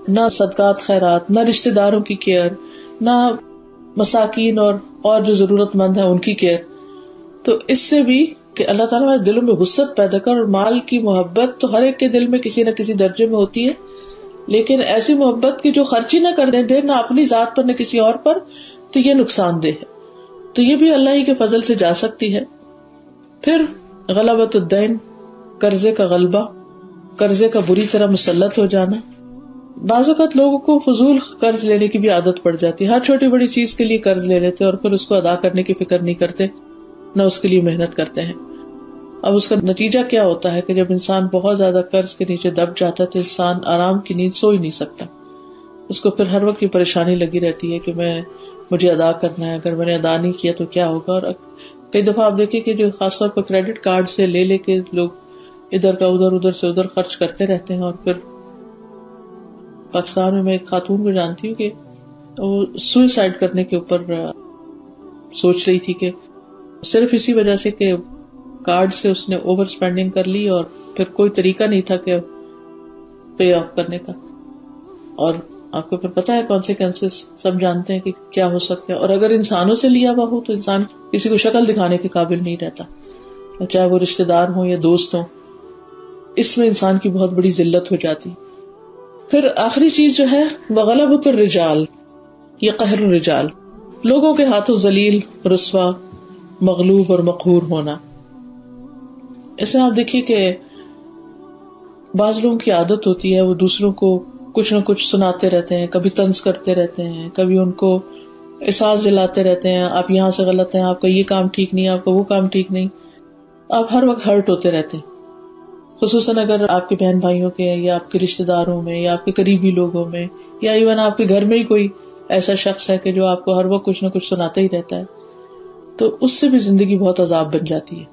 نہ صدقات خیرات, نہ رشتہ داروں کی کیئر, نہ مساکین اور جو ضرورت مند ہے ان کی کیئر. تو اس سے بھی کہ اللہ تعالیٰ ہمارے دلوں میں وسعت پیدا کر. اور مال کی محبت تو ہر ایک کے دل میں کسی نہ کسی درجے میں ہوتی ہے، لیکن ایسی محبت کی جو خرچی نہ کر دے نہ اپنی ذات پر نہ کسی اور پر، تو یہ نقصان دہ ہے. تو یہ بھی اللہ ہی کے فضل سے جا سکتی ہے. پھر غلبۃ الدین، قرضے کا غلبہ، قرضے کا بری طرح مسلط ہو جانا. بعض اوقات لوگوں کو فضول قرض لینے کی بھی عادت پڑ جاتی ہے. ہر چھوٹی بڑی چیز کے لیے قرض لے لیتے اور پھر اس کو ادا کرنے کی فکر نہیں کرتے، نہ اس کے لیے محنت کرتے ہیں. اب اس کا نتیجہ کیا ہوتا ہے کہ جب انسان بہت زیادہ قرض کے نیچے دب جاتا ہے تو انسان آرام کی نیند سو ہی نہیں سکتا. اس کو پھر ہر وقت یہ پریشانی لگی رہتی ہے کہ مجھے ادا کرنا ہے، اگر میں نے ادا نہیں کیا تو کیا ہوگا. اور کئی دفعہ آپ دیکھیں کہ جو خاص طور پر کریڈٹ کارڈ سے لے کے لوگ ادھر کا ادھر سے ادھر خرچ کرتے رہتے ہیں. اور پھر پاکستان میں ایک خاتون کو جانتی ہوں کہ وہ سوئسائڈ کرنے کے اوپر سوچ رہی تھی، کہ صرف اسی وجہ سے کہ کارڈ سے اس نے اوور اسپینڈنگ کر لی اور پھر کوئی طریقہ نہیں تھا کہ پے آف کرنے کا. اور آپ کو پھر پتا ہے کانسیکوینسز سب جانتے ہیں کہ کیا ہو سکتے ہیں. اور اگر انسانوں سے لیا ہوا ہو تو انسان کسی کو شکل دکھانے کے قابل نہیں رہتا، چاہے وہ رشتے دار ہوں یا دوست ہوں. اس میں انسان کی بہت بڑی ذلت ہو جاتی. پھر آخری چیز جو ہے وغلبۃ الرجال یا قہر الرجال، لوگوں کے ہاتھوں ذلیل، رسوا، مغلوب اور مقہور ہونا. اس میں آپ دیکھیے کہ بعض لوگوں کی عادت ہوتی ہے وہ دوسروں کو کچھ نہ کچھ سناتے رہتے ہیں، کبھی طنز کرتے رہتے ہیں، کبھی ان کو احساس دلاتے رہتے ہیں آپ یہاں سے غلط ہیں، آپ کا یہ کام ٹھیک نہیں، آپ کا وہ کام ٹھیک نہیں. آپ ہر وقت ہرٹ ہوتے رہتے ہیں، خصوصاً اگر آپ کے بہن بھائیوں کے یا آپ کے رشتے داروں میں یا آپ کے قریبی لوگوں میں یا ایون آپ کے گھر میں ہی کوئی ایسا شخص ہے کہ جو آپ کو ہر وقت کچھ نہ کچھ سناتا ہی رہتا ہے. تو اس سے بھی زندگی بہت عذاب بن جاتی ہے.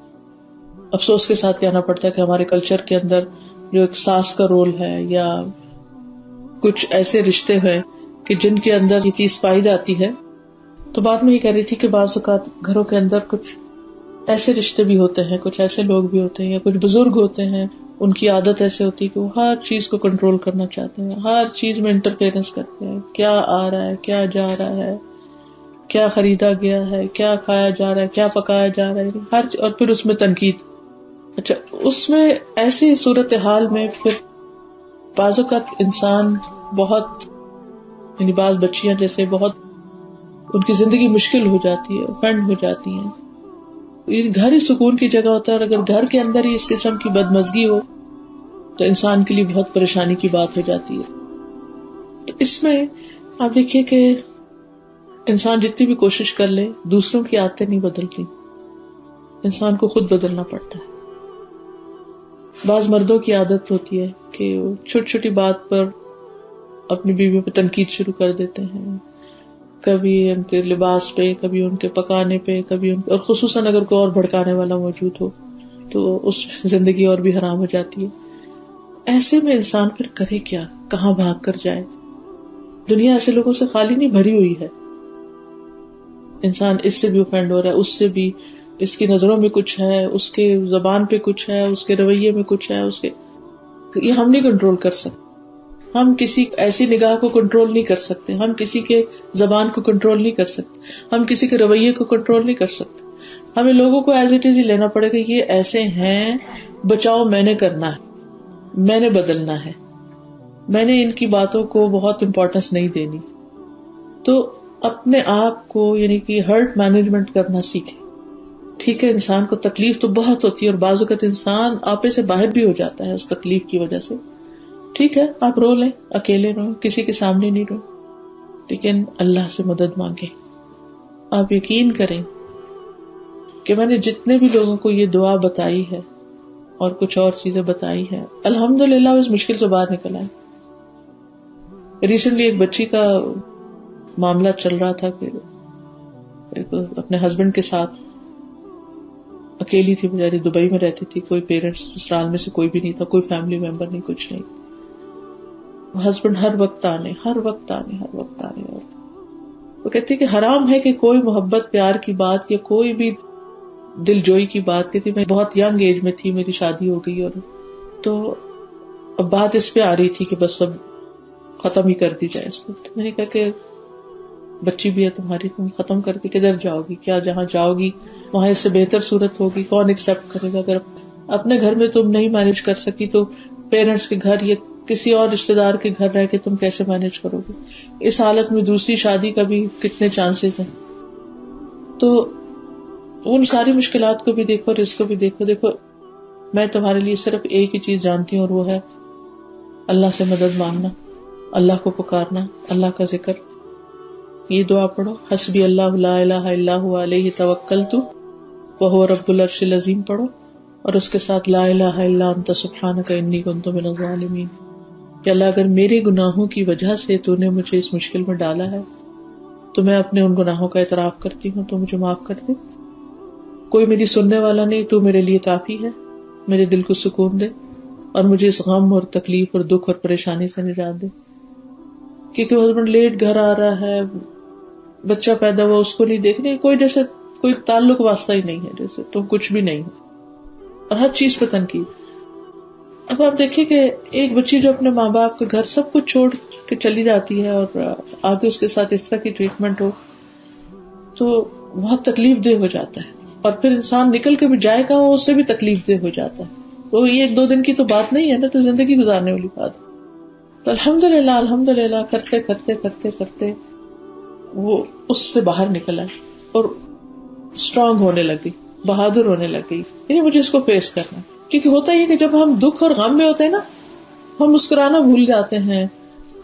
افسوس کے ساتھ کہنا پڑتا ہے کہ ہمارے کلچر کے اندر جو ایک ساس کا رول ہے یا کچھ ایسے رشتے ہیں کہ جن کے اندر یہ چیز پائی جاتی ہے. تو بات میں یہ کہہ رہی تھی کہ بعض اوقات گھروں کے اندر کچھ ایسے رشتے بھی ہوتے ہیں، کچھ ایسے لوگ بھی ہوتے ہیں یا کچھ بزرگ ہوتے ہیں، ان کی عادت ایسے ہوتی ہے کہ وہ ہر چیز کو کنٹرول کرنا چاہتے ہیں، ہر چیز میں انٹرفیئرنس کرتے ہیں. کیا آ رہا ہے، کیا جا رہا ہے، کیا خریدا گیا ہے، کیا کھایا جا رہا ہے، کیا پکایا جا رہا ہے، اور پھر اس میں تنقید. اچھا، اس میں ایسی صورتحال میں پھر بعض اوقات انسان بہت، یعنی بعض بچیاں جیسے بہت ان کی زندگی مشکل ہو جاتی ہے، فنڈ ہو جاتی ہیں. گھر ہی سکون کی جگہ ہوتا ہے، اور اگر گھر کے اندر ہی اس قسم کی بدمزگی ہو تو انسان کے لیے بہت پریشانی کی بات ہو جاتی ہے. تو اس میں آپ دیکھیے کہ انسان جتنی بھی کوشش کر لے دوسروں کی عادتیں نہیں بدلتی، انسان کو خود بدلنا پڑتا ہے. بعض مردوں کی عادت ہوتی ہے کہ وہ چھوٹی چھوٹی بات پر اپنی بیویوں پہ تنقید شروع کر دیتے ہیں، کبھی ان کے لباس پہ، کبھی ان کے پکانے پہ، کبھی اور خصوصاً اگر کوئی اور بھڑکانے والا موجود ہو تو اس زندگی اور بھی حرام ہو جاتی ہے. ایسے میں انسان پھر کرے کیا، کہاں بھاگ کر جائے؟ دنیا ایسے لوگوں سے خالی نہیں بھری ہوئی ہے. انسان اس سے بھی اوفینڈ ہو رہا ہے، اس سے بھی، اس کی نظروں میں کچھ ہے، اس کے زبان پہ کچھ ہے، اس کے رویے میں کچھ ہے، یہ ہم نہیں کنٹرول کر سکتے. ہم کسی ایسی نگاہ کو کنٹرول نہیں کر سکتے، ہم کسی کے زبان کو کنٹرول نہیں کر سکتے، ہم کسی کے رویے کو کنٹرول نہیں کر سکتے. ہمیں لوگوں کو ایز اٹ از ہی لینا پڑے گا، یہ ایسے ہیں، بچاؤ میں نے کرنا ہے، میں نے بدلنا ہے، میں نے ان کی باتوں کو بہت امپورٹنس نہیں دینی. تو اپنے آپ کو یعنی کہ ہرٹ مینجمنٹ کرنا سیکھے. ٹھیک ہے، انسان کو تکلیف تو بہت ہوتی ہے اور بعض اوقات انسان آپے سے باہر بھی ہو جاتا ہے اس تکلیف کی وجہ سے. ٹھیک ہے، آپ رو لیں، اکیلے رو، کسی کے سامنے نہیں رو، لیکن اللہ سے مدد مانگے. آپ یقین کریں کہ میں نے جتنے بھی لوگوں کو یہ دعا بتائی ہے اور کچھ اور چیزیں بتائی ہیں، الحمدللہ اس مشکل سے باہر نکل آئے. ریسنٹلی ایک بچی کا معاملہ چل رہا تھا کہ اپنے ہسبینڈ کے ساتھ اکیلی تھی، بیچاری دبئی میں رہتی تھی، کوئی پیرنٹس سسرال میں سے کوئی بھی نہیں تھا، کوئی فیملی ممبر نہیں، کچھ نہیں. ہسبینڈ ہر وقت آنے. وہ کہتی کہ حرام ہے کہ کوئی محبت پیار کی بات یا کوئی بھی دل جوئی کی بات. کہتی میں بہت ینگ ایج میں تھی، میری شادی ہو گئی، اور تو اب بات اس پہ آ رہی تھی کہ بس اب ختم ہی کر دی جائے اس کو. میں نے کہا کہ بچی بھی ہے تمہاری، تم ختم کر کے کدھر جاؤ گی؟ کیا جہاں جاؤ گی وہاں اس سے بہتر صورت ہوگی؟ کون ایکسپٹ کرے گا؟ اگر اپنے گھر میں تم نہیں مینج کر سکی تو پیرنٹس کے گھر یا کسی اور رشتے دار کے گھر رہ کے تم کیسے مینج کرو گے؟ اس حالت میں دوسری شادی کا بھی کتنے چانسز ہیں. تو ان ساری مشکلات کو بھی دیکھو اور اس کو بھی دیکھو. دیکھو میں تمہارے لیے صرف ایک ہی چیز جانتی ہوں اور وہ ہے اللہ سے مدد مانگنا، اللہ کو پکارنا، اللہ کا ذکر. یہ دعا پڑھو، حسبی اللہ لا الہ الا هو علیہ توکلت وہو رب العرش العظیم پڑھو، اور اس کے ساتھ لا الہ الا انت سبحانک انی کنت من الظالمین. کہ اللہ اگر میرے گناہوں کی وجہ سے تو نے مجھے اس مشکل میں ڈالا ہے تو میں اپنے ان گناہوں کا اعتراف کرتی ہوں، تو مجھے معاف کر دے. کوئی میری سننے والا نہیں، تو میرے لیے کافی ہے. میرے دل کو سکون دے اور مجھے اس غم اور تکلیف اور دکھ اور پریشانی سے نجات دے. کیونکہ ہسبینڈ لیٹ گھر آ رہا ہے، بچہ پیدا ہوا، اس کو نہیں دیکھنے، کوئی جیسے کوئی تعلق واسطہ ہی نہیں ہے، جیسے تم کچھ بھی نہیں ہو، اور ہر چیز پہ تنقید. اب آپ دیکھیں کہ ایک بچی جو اپنے ماں باپ کے گھر سب کچھ چھوڑ کے چلی جاتی ہے اور آگے اس کے ساتھ اس طرح کی ٹریٹمنٹ ہو تو بہت تکلیف دہ ہو جاتا ہے. اور پھر انسان نکل کے بھی جائے گا وہ اس سے بھی تکلیف دہ ہو جاتا ہے. تو یہ ایک دو دن کی تو بات نہیں ہے نا، تو زندگی گزارنے والی بات. تو الحمدللہ کرتے کرتے کرتے کرتے وہ اس سے باہر نکل آئے اور اسٹرانگ ہونے لگی، بہادر ہونے لگی. یعنی مجھے اس کو فیس کرنا. کیونکہ ہوتا ہی ہے کہ جب ہم دکھ اور غم میں ہوتے ہیں نا، ہم مسکرانا بھول جاتے ہیں،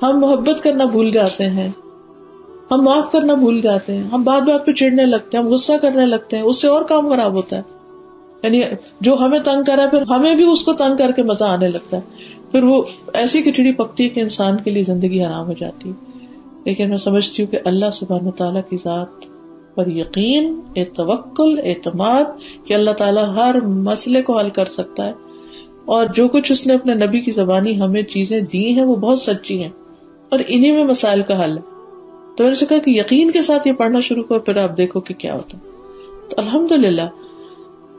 ہم محبت کرنا بھول جاتے ہیں، ہم معاف کرنا بھول جاتے ہیں، ہم بات بات پہ چڑھنے لگتے ہیں، ہم غصہ کرنے لگتے ہیں. اس سے اور کام خراب ہوتا ہے. یعنی جو ہمیں تنگ کرا پھر ہمیں بھی اس کو تنگ کر کے مزہ آنے لگتا ہے. پھر وہ ایسی کھچڑی پکتی ہے کہ انسان کے لیے زندگی حرام ہو جاتی ہے. لیکن میں سمجھتی ہوں کہ اللہ سبحانہ تعالیٰ کی ذات پر یقین، توکل، اعتماد کہ اللہ تعالیٰ ہر مسئلے کو حل کر سکتا ہے، اور جو کچھ اس نے اپنے نبی کی زبانی ہمیں چیزیں دی ہیں وہ بہت سچی ہیں، اور انہی میں مسائل کا حل ہے. تو میں نے کہا کہ یقین کے ساتھ یہ پڑھنا شروع کرو، پھر آپ دیکھو کہ کیا ہوتا ہے. تو الحمدللہ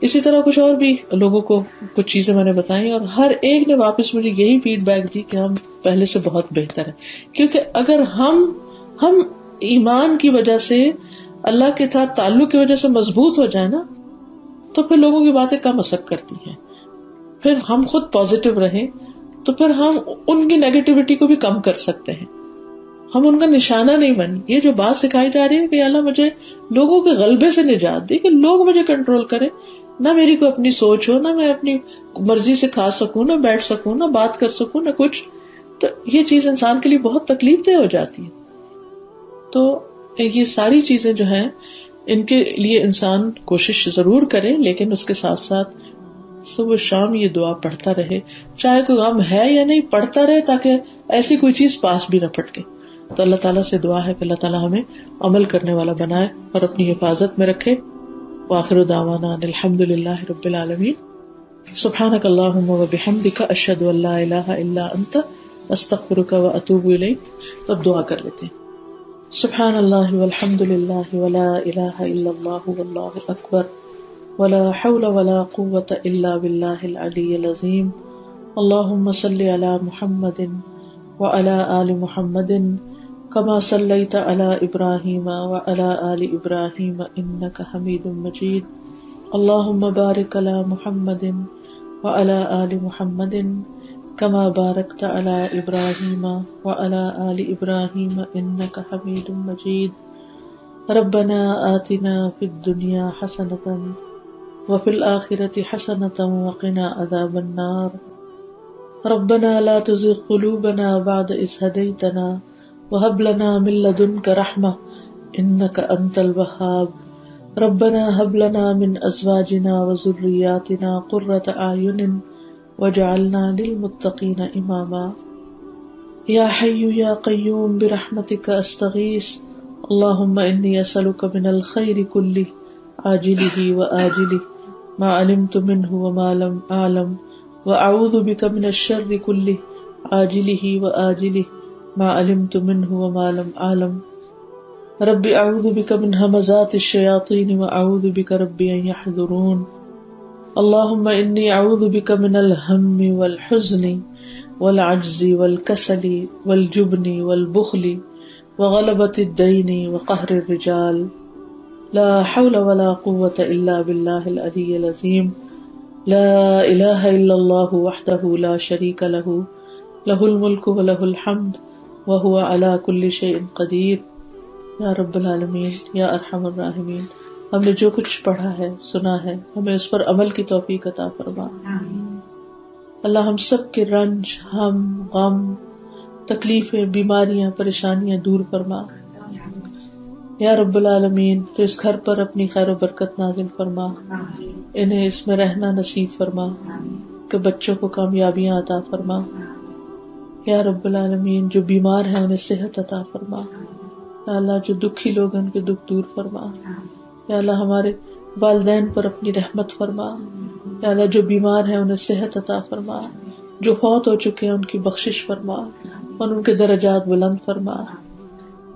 اسی طرح کچھ اور بھی لوگوں کو کچھ چیزیں میں نے بتائی، اور ہر ایک نے واپس مجھے یہی فیڈ بیک دی کہ ہم پہلے سے بہت بہتر ہیں. کیونکہ اگر ہم ایمان کی وجہ سے، اللہ کے ساتھ تعلق کی وجہ سے مضبوط ہو جائے نا، تو پھر لوگوں کی باتیں کم اثر کرتی ہیں. پھر ہم خود پازیٹیو رہیں تو پھر ہم ان کی نیگیٹیوٹی کو بھی کم کر سکتے ہیں. ہم ان کا نشانہ نہیں بنیں. یہ جو بات سکھائی جا رہی ہے کہ اللہ مجھے لوگوں کے غلبے سے نجات دے، کہ لوگ مجھے کنٹرول کریں، نہ میری کوئی اپنی سوچ ہو، نہ میں اپنی مرضی سے کھا سکوں، نہ بیٹھ سکوں، نہ بات کر سکوں، نہ کچھ. تو یہ چیز انسان کے لیے بہت تکلیف دہ ہو جاتی ہے. تو یہ ساری چیزیں جو ہیں ان کے لیے انسان کوشش ضرور کرے، لیکن اس کے ساتھ ساتھ صبح شام یہ دعا پڑھتا رہے، چاہے کوئی غم ہے یا نہیں، پڑھتا رہے تاکہ ایسی کوئی چیز پاس بھی نہ پھٹکے. تو اللہ تعالیٰ سے دعا ہے کہ اللہ تعالیٰ ہمیں عمل کرنے والا بنائے اور اپنی حفاظت میں رکھے. وآخر دعوانا ان الحمدللہ رب العالمین. سبحانک اللہم وبحمدک، اشہد ان لا الہ الا انت، استغفرک واتوب الیک. تو اب دعا کر لیتے ہیں. سبحان اللہ والحمدللہ ولا الہ الا اللہ واللہ اکبر ولا حول ولا قوة الا باللہ العلی العظیم. اللہم صلی علی محمد وعلى آل محمد كما صليت على إبراهيم وعلى آل إبراهيم إنك حميد مجيد. اللهم بارك على محمد وعلى آل محمد كما باركت على إبراهيم وعلى آل إبراهيم إنك حميد مجيد. ربنا آتنا في الدنيا حسنة وفي الآخرة حسنة وقنا عذاب النار. ربنا لا تزغ قلوبنا بعد إذ هديتنا وهب لنا من لدنك رحمة إنك أنت الوهاب. ربنا هب لنا من أزواجنا وذرياتنا قرة أعين واجعلنا للمتقين إماما. يا حي يا قيوم برحمتك أستغيث. اللهم إني أسألك من الخير كله عاجله وآجله ما علمت منه وما لم أعلم، وأعوذ بك من الشر كله عاجله وآجله ما علمت منه وما لم أعلم. رب أعوذ بك من همزات الشياطين وأعوذ بك رب أن يحضرون. اللهم إني أعوذ بك من الهم والحزن والعجز والكسل والجبن والبخل وغلبت الدین وقہر الرجال لا حول ولا قوة الا باللہ العلی العظیم لا الہ الا اللہ وحدہ لا شریک لہ لہ الملک ولہ الحمد وہو علی کل شیء قدیر۔ یا رب العالمین، یا ارحم الراحمین، ہم نے جو کچھ پڑھا ہے، سنا ہے، ہمیں اس پر عمل کی توفیق عطا فرما۔ اللہ ہم سب کے رنج، ہم، غم، تکلیفیں، بیماریاں، پریشانیاں دور فرما۔ یا رب العالمین، تو اس گھر پر اپنی خیر و برکت نازل فرما، انہیں اس میں رہنا نصیب فرما، کہ بچوں کو کامیابیاں عطا فرما۔ یا رب العالمین، جو بیمار ہیں انہیں صحت عطا فرما۔ یا اللہ، جو دکھی لوگ ہیں ان کے دکھ دور فرما۔ یا اللہ، ہمارے والدین پر اپنی رحمت فرما۔ یا اللہ، جو بیمار ہیں انہیں صحت عطا فرما، جو فوت ہو چکے ہیں ان کی بخشش فرما اور ان کے درجات بلند فرما۔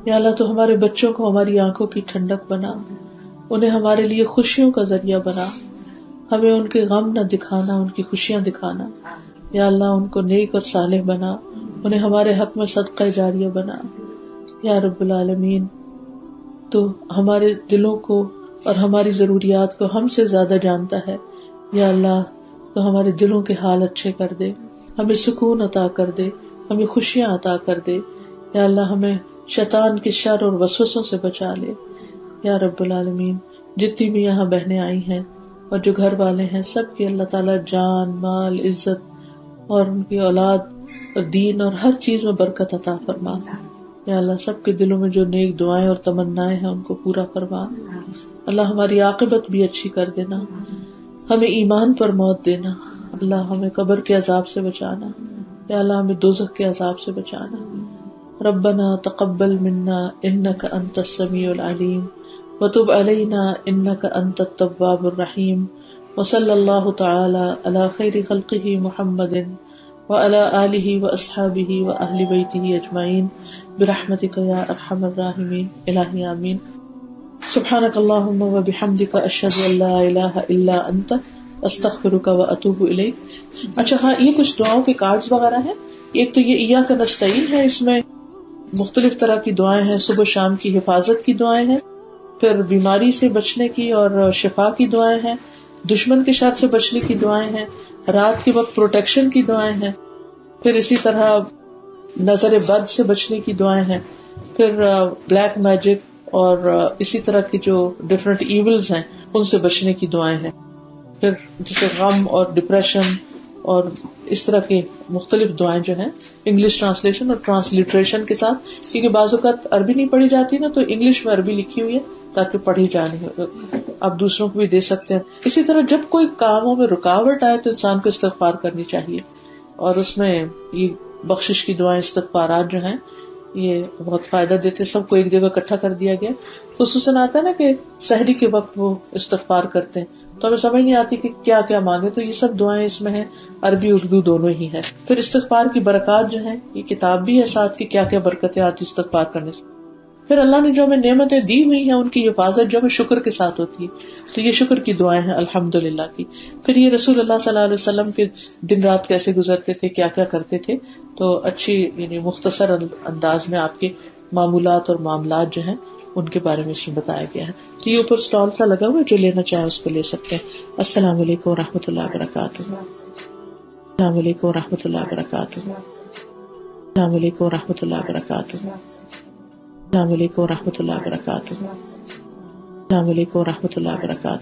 یا اللہ، تو ہمارے بچوں کو ہماری آنکھوں کی ٹھنڈک بنا، انہیں ہمارے لیے خوشیوں کا ذریعہ بنا، ہمیں ان کے غم نہ دکھانا، ان کی خوشیاں دکھانا۔ یا اللہ، ان کو نیک اور صالح بنا، انہیں ہمارے حق میں صدقہ جاریہ بنا۔ یا رب العالمین، تو ہمارے دلوں کو اور ہماری ضروریات کو ہم سے زیادہ جانتا ہے۔ یا اللہ، تو ہمارے دلوں کے حال اچھے کر دے، ہمیں سکون عطا کر دے، ہمیں خوشیاں عطا کر دے۔ یا اللہ، ہمیں شیطان کے شر اور وسوسوں سے بچا لے۔ یا رب العالمین، جتنی بھی یہاں بہنیں آئی ہیں اور جو گھر والے ہیں، سب کی اللہ تعالیٰ جان، مال، عزت اور ان کی اولاد اور دین اور ہر چیز میں برکت عطا فرما۔ یا اللہ، سب کے دلوں میں جو نیک دعائیں اور تمنائیں ہیں ان کو پورا فرما۔ اللہ، ہماری عاقبت بھی اچھی کر دینا، ہمیں ایمان پر موت دینا۔ اللہ، ہمیں قبر کے عذاب سے بچانا۔ یا اللہ، ہمیں دوزخ کے عذاب سے بچانا۔ ربنا تقبل منا انک انت السمیع العلیم وتب علینا انک انت التواب الرحیم وصلی اللہ تعالی علی خیر خلقہ محمد وعلی آلہ واصحابہ واہل بیتہ اجمعین برحمتک یا ارحم الراحمین۔ الہی آمین۔ سبحانک اللہم وبحمدک اشہد ان لا الہ الا انت استغفرک واتوب الیک۔ اچھا ہاں، یہ کچھ دعاؤں کے کارڈز وغیرہ ہیں۔ ایک تو یہ ایاک نستعین ہے، اس میں مختلف طرح کی دعائیں ہیں، صبح شام کی حفاظت کی دعائیں ہیں، پھر بیماری سے بچنے کی اور شفا کی دعائیں ہیں، دشمن کے شر سے بچنے کی دعائیں ہیں، رات کے وقت پروٹیکشن کی دعائیں ہیں، پھر اسی طرح نظر بد سے بچنے کی دعائیں ہیں، پھر بلیک میجک اور اسی طرح کی جو ڈفرینٹ ایولز ہیں ان سے بچنے کی دعائیں ہیں، پھر جیسے غم اور ڈپریشن اور اس طرح کی مختلف دعائیں جو ہیں انگلش ٹرانسلیشن اور ٹرانسلیٹریشن کے ساتھ، کیونکہ بعض اوقات عربی نہیں پڑھی جاتی نا، تو انگلش میں عربی لکھی ہوئی ہے تاکہ پڑھی جانی ہو، آپ دوسروں کو بھی دے سکتے ہیں۔ اسی طرح جب کوئی کاموں میں رکاوٹ آئے تو انسان کو استغفار کرنی چاہیے، اور اس میں یہ بخشش کی دعائیں، استغفارات جو ہیں یہ بہت فائدہ دیتے، سب کو ایک جگہ اکٹھا کر دیا گیا۔ خصوصاً آتا ہے نا کہ سحری کے وقت وہ استغفار کرتے ہیں، تو ہمیں سمجھ نہیں آتی کہ کیا کیا مانگے، تو یہ سب دعائیں اس میں ہیں، عربی اردو دونوں ہی ہے۔ پھر استغفار کی برکات جو ہیں، یہ کتاب بھی ہے ساتھ کی کیا کیا برکتیں آتی استغفار کرنے سے۔ پھر اللہ نے جو ہمیں نعمتیں دی ہوئی ہیں ان کی حفاظت جو ہمیں شکر کے ساتھ ہوتی ہے، تو یہ شکر کی دعائیں ہیں الحمدللہ کی۔ پھر یہ رسول اللہ صلی اللہ علیہ وسلم کے دن رات کیسے گزرتے تھے، کیا کیا کرتے تھے، تو اچھی یعنی مختصر انداز میں آپ کے معمولات اور معاملات جو ہیں ان کے بارے میں اس میں بتایا گیا ہے۔ تو یہ اوپر اسٹال سا لگا ہوا ہے، جو لینا چاہیں اس کو لے سکتے ہیں۔ السلام علیکم ورحمۃ اللہ وبرکاتہ۔ السلام علیکم ورحمۃ اللہ وبرکاتہ۔ السلام علیکم ورحمۃ اللہ وبرکاتہ۔ السلام علیکم ورحمۃ اللہ وبرکاتہ۔ السلام علیکم ورحمۃ اللہ وبرکاتہ۔